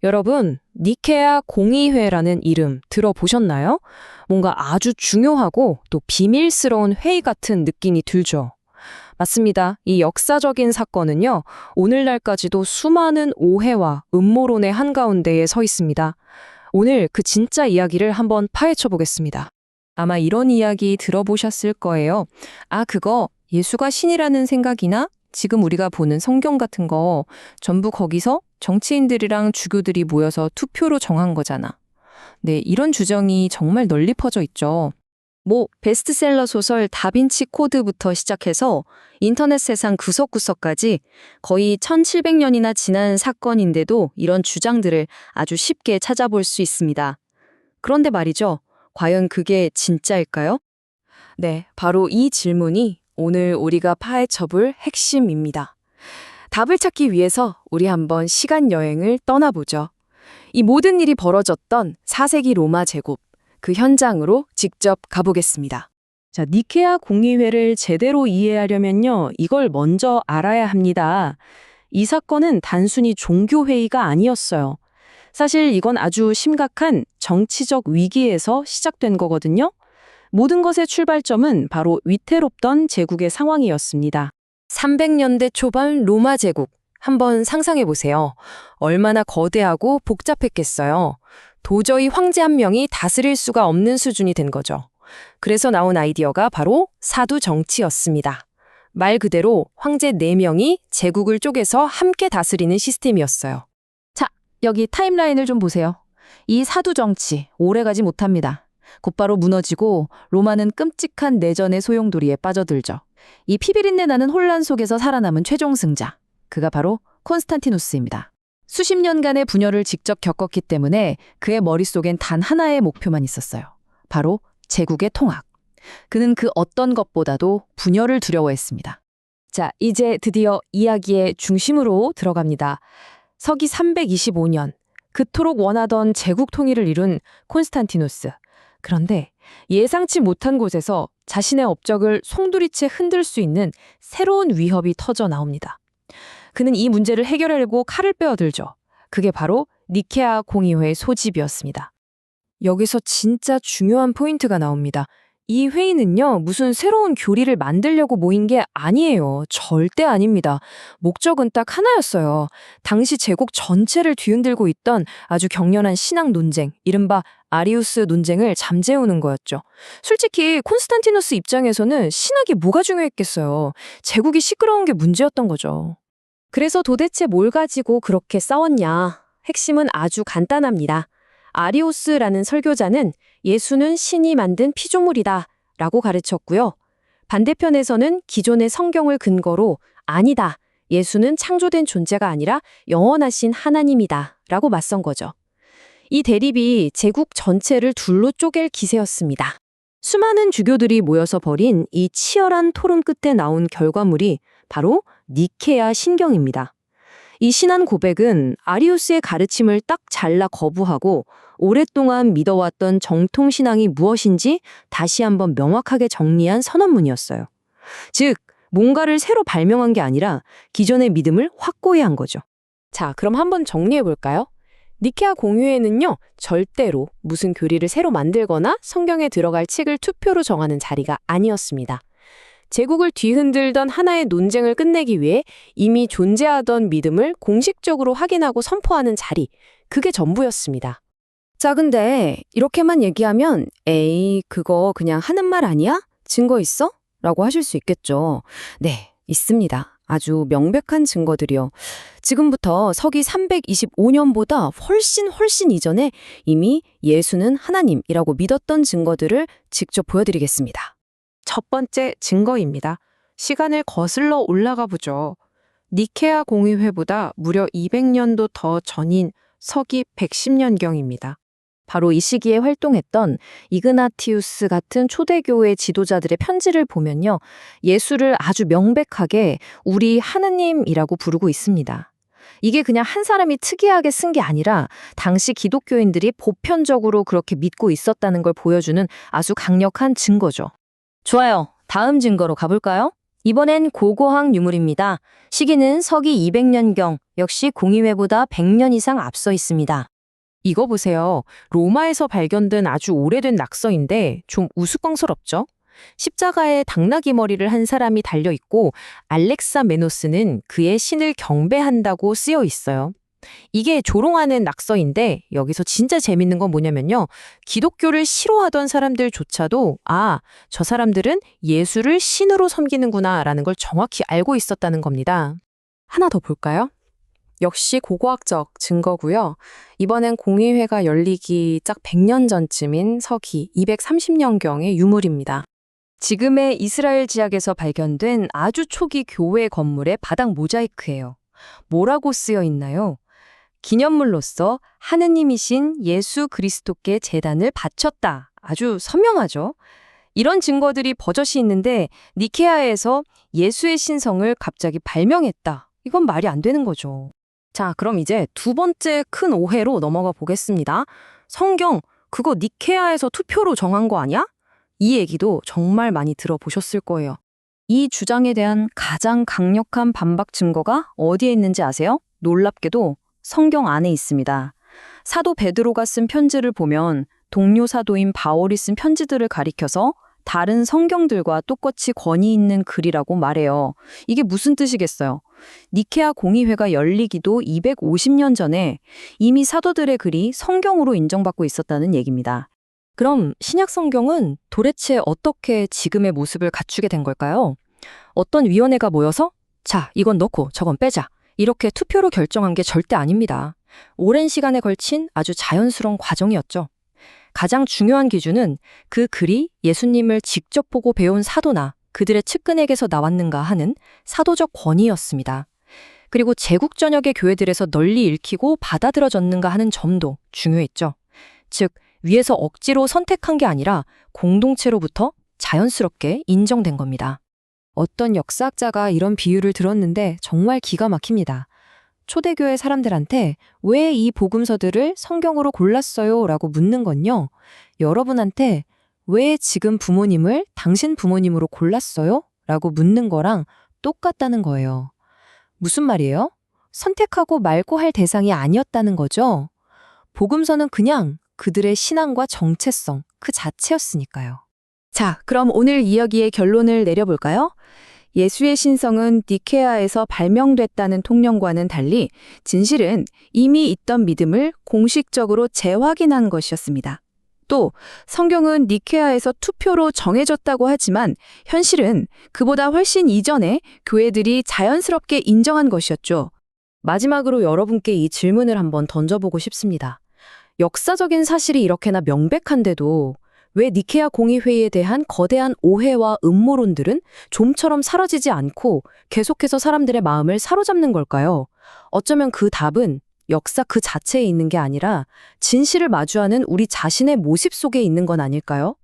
여러분, 니케아 공의회라는 이름 들어보셨나요? 뭔가 아주 중요하고 또 비밀스러운 회의 같은 느낌이 들죠. 맞습니다. 이 역사적인 사건은요, 오늘날까지도 수많은 오해와 음모론의 한가운데에 서 있습니다. 오늘 그 진짜 이야기를 한번 파헤쳐 보겠습니다. 아마 이런 이야기 들어보셨을 거예요. 아, 그거 예수가 신이라는 생각이나 지금 우리가 보는 성경 같은 거 전부 거기서 정치인들이랑 주교들이 모여서 투표로 정한 거잖아. 네, 이런 주장이 정말 널리 퍼져 있죠. 베스트셀러 소설 다빈치 코드부터 시작해서 인터넷 세상 구석구석까지 거의 1700년이나 지난 사건인데도 이런 주장들을 아주 쉽게 찾아볼 수 있습니다. 그런데 말이죠. 과연 그게 진짜일까요? 네, 바로 이 질문이 오늘 우리가 파헤쳐볼 핵심입니다. 답을 찾기 위해서 우리 한번 시간 여행을 떠나보죠. 이 모든 일이 벌어졌던 4세기 로마 제국, 그 현장으로 직접 가보겠습니다. 자, 니케아 공의회를 제대로 이해하려면요, 이걸 먼저 알아야 합니다. 이 사건은 단순히 종교회의가 아니었어요. 사실 이건 아주 심각한 정치적 위기에서 시작된 거거든요. 모든 것의 출발점은 바로 위태롭던 제국의 상황이었습니다. 300년대 초반 로마 제국, 한번 상상해 보세요. 얼마나 거대하고 복잡했겠어요. 도저히 황제 한 명이 다스릴 수가 없는 수준이 된 거죠. 그래서 나온 아이디어가 바로 사두 정치였습니다. 말 그대로 황제 4명이 제국을 쪼개서 함께 다스리는 시스템이었어요. 자, 여기 타임라인을 좀 보세요. 이 사두 정치, 오래가지 못합니다. 곧바로 무너지고 로마는 끔찍한 내전의 소용돌이에 빠져들죠. 이 피비린내 나는 혼란 속에서 살아남은 최종 승자, 그가 바로 콘스탄티누스입니다. 수십 년간의 분열을 직접 겪었기 때문에 그의 머릿속엔 단 하나의 목표만 있었어요. 바로 제국의 통합. 그는 그 어떤 것보다도 분열을 두려워했습니다. 자, 이제 드디어 이야기의 중심으로 들어갑니다. 서기 325년, 그토록 원하던 제국 통일을 이룬 콘스탄티누스. 그런데 예상치 못한 곳에서 자신의 업적을 송두리째 흔들 수 있는 새로운 위협이 터져 나옵니다. 그는 이 문제를 해결하려고 칼을 빼어들죠. 그게 바로 니케아 공의회의 소집이었습니다. 여기서 진짜 중요한 포인트가 나옵니다. 이 회의는요, 무슨 새로운 교리를 만들려고 모인 게 아니에요. 절대 아닙니다. 목적은 딱 하나였어요. 당시 제국 전체를 뒤흔들고 있던 아주 격렬한 신앙 논쟁, 이른바 아리우스 논쟁을 잠재우는 거였죠. 솔직히 콘스탄티누스 입장에서는 신학이 뭐가 중요했겠어요. 제국이 시끄러운 게 문제였던 거죠. 그래서 도대체 뭘 가지고 그렇게 싸웠냐? 핵심은 아주 간단합니다. 아리우스라는 설교자는 예수는 신이 만든 피조물이다 라고 가르쳤고요. 반대편에서는 기존의 성경을 근거로 아니다, 예수는 창조된 존재가 아니라 영원하신 하나님이다 라고 맞선 거죠. 이 대립이 제국 전체를 둘로 쪼갤 기세였습니다. 수많은 주교들이 모여서 벌인 이 치열한 토론 끝에 나온 결과물이 바로 니케아 신경입니다. 이 신안 고백은 아리우스의 가르침을 딱 잘라 거부하고 오랫동안 믿어왔던 정통신앙이 무엇인지 다시 한번 명확하게 정리한 선언문이었어요. 즉, 뭔가를 새로 발명한 게 아니라 기존의 믿음을 확고히 한 거죠. 자, 그럼 한번 정리해 볼까요? 니케아 공의회는요, 절대로 무슨 교리를 새로 만들거나 성경에 들어갈 책을 투표로 정하는 자리가 아니었습니다. 제국을 뒤흔들던 하나의 논쟁을 끝내기 위해 이미 존재하던 믿음을 공식적으로 확인하고 선포하는 자리, 그게 전부였습니다. 자, 근데 이렇게만 얘기하면 에이, 그거 그냥 하는 말 아니야? 증거 있어? 라고 하실 수 있겠죠. 네, 있습니다. 아주 명백한 증거들이요. 지금부터 서기 325년보다 훨씬 이전에 이미 예수는 하나님이라고 믿었던 증거들을 직접 보여드리겠습니다. 첫 번째 증거입니다. 시간을 거슬러 올라가 보죠. 니케아 공의회보다 무려 200년도 더 전인 서기 110년경입니다. 바로 이 시기에 활동했던 이그나티우스 같은 초대교회 지도자들의 편지를 보면요, 예수를 아주 명백하게 우리 하느님이라고 부르고 있습니다. 이게 그냥 한 사람이 특이하게 쓴 게 아니라 당시 기독교인들이 보편적으로 그렇게 믿고 있었다는 걸 보여주는 아주 강력한 증거죠. 좋아요. 다음 증거로 가볼까요? 이번엔 고고학 유물입니다. 시기는 서기 200년경, 역시 공의회보다 100년 이상 앞서 있습니다. 이거 보세요. 로마에서 발견된 아주 오래된 낙서인데 좀 우스꽝스럽죠? 십자가에 당나귀 머리를 한 사람이 달려 있고 알렉사메노스는 그의 신을 경배한다고 쓰여 있어요. 이게 조롱하는 낙서인데 여기서 진짜 재밌는 건 뭐냐면요. 기독교를 싫어하던 사람들조차도 저 사람들은 예수를 신으로 섬기는구나라는 걸 정확히 알고 있었다는 겁니다. 하나 더 볼까요? 역시 고고학적 증거고요. 이번엔 공의회가 열리기 짝 100년 전쯤인 서기 230년경의 유물입니다. 지금의 이스라엘 지역에서 발견된 아주 초기 교회 건물의 바닥 모자이크예요. 뭐라고 쓰여 있나요? 기념물로서 하느님이신 예수 그리스도께 제단을 바쳤다. 아주 선명하죠? 이런 증거들이 버젓이 있는데 니케아에서 예수의 신성을 갑자기 발명했다. 이건 말이 안 되는 거죠. 자, 그럼 이제 두 번째 큰 오해로 넘어가 보겠습니다. 성경, 그거 니케아에서 투표로 정한 거 아니야? 이 얘기도 정말 많이 들어보셨을 거예요. 이 주장에 대한 가장 강력한 반박 증거가 어디에 있는지 아세요? 놀랍게도 성경 안에 있습니다. 사도 베드로가 쓴 편지를 보면 동료 사도인 바울이 쓴 편지들을 가리켜서 다른 성경들과 똑같이 권위 있는 글이라고 말해요. 이게 무슨 뜻이겠어요? 니케아 공의회가 열리기도 250년 전에 이미 사도들의 글이 성경으로 인정받고 있었다는 얘기입니다. 그럼 신약 성경은 도대체 어떻게 지금의 모습을 갖추게 된 걸까요? 어떤 위원회가 모여서 자, 이건 넣고 저건 빼자. 이렇게 투표로 결정한 게 절대 아닙니다. 오랜 시간에 걸친 아주 자연스러운 과정이었죠. 가장 중요한 기준은 그 글이 예수님을 직접 보고 배운 사도나 그들의 측근에게서 나왔는가 하는 사도적 권위였습니다. 그리고 제국 전역의 교회들에서 널리 읽히고 받아들여졌는가 하는 점도 중요했죠. 즉, 위에서 억지로 선택한 게 아니라 공동체로부터 자연스럽게 인정된 겁니다. 어떤 역사학자가 이런 비유를 들었는데 정말 기가 막힙니다. 초대교회 사람들한테 왜 이 복음서들을 성경으로 골랐어요? 라고 묻는 건요. 여러분한테 왜 지금 부모님을 당신 부모님으로 골랐어요? 라고 묻는 거랑 똑같다는 거예요. 무슨 말이에요? 선택하고 말고 할 대상이 아니었다는 거죠. 복음서는 그냥 그들의 신앙과 정체성 그 자체였으니까요. 자, 그럼 오늘 이야기의 결론을 내려볼까요? 예수의 신성은 니케아에서 발명됐다는 통념과는 달리 진실은 이미 있던 믿음을 공식적으로 재확인한 것이었습니다. 또 성경은 니케아에서 투표로 정해졌다고 하지만 현실은 그보다 훨씬 이전에 교회들이 자연스럽게 인정한 것이었죠. 마지막으로 여러분께 이 질문을 한번 던져보고 싶습니다. 역사적인 사실이 이렇게나 명백한데도 왜 니케아 공의회에 대한 거대한 오해와 음모론들은 좀처럼 사라지지 않고 계속해서 사람들의 마음을 사로잡는 걸까요? 어쩌면 그 답은 역사 그 자체에 있는 게 아니라 진실을 마주하는 우리 자신의 모습 속에 있는 건 아닐까요?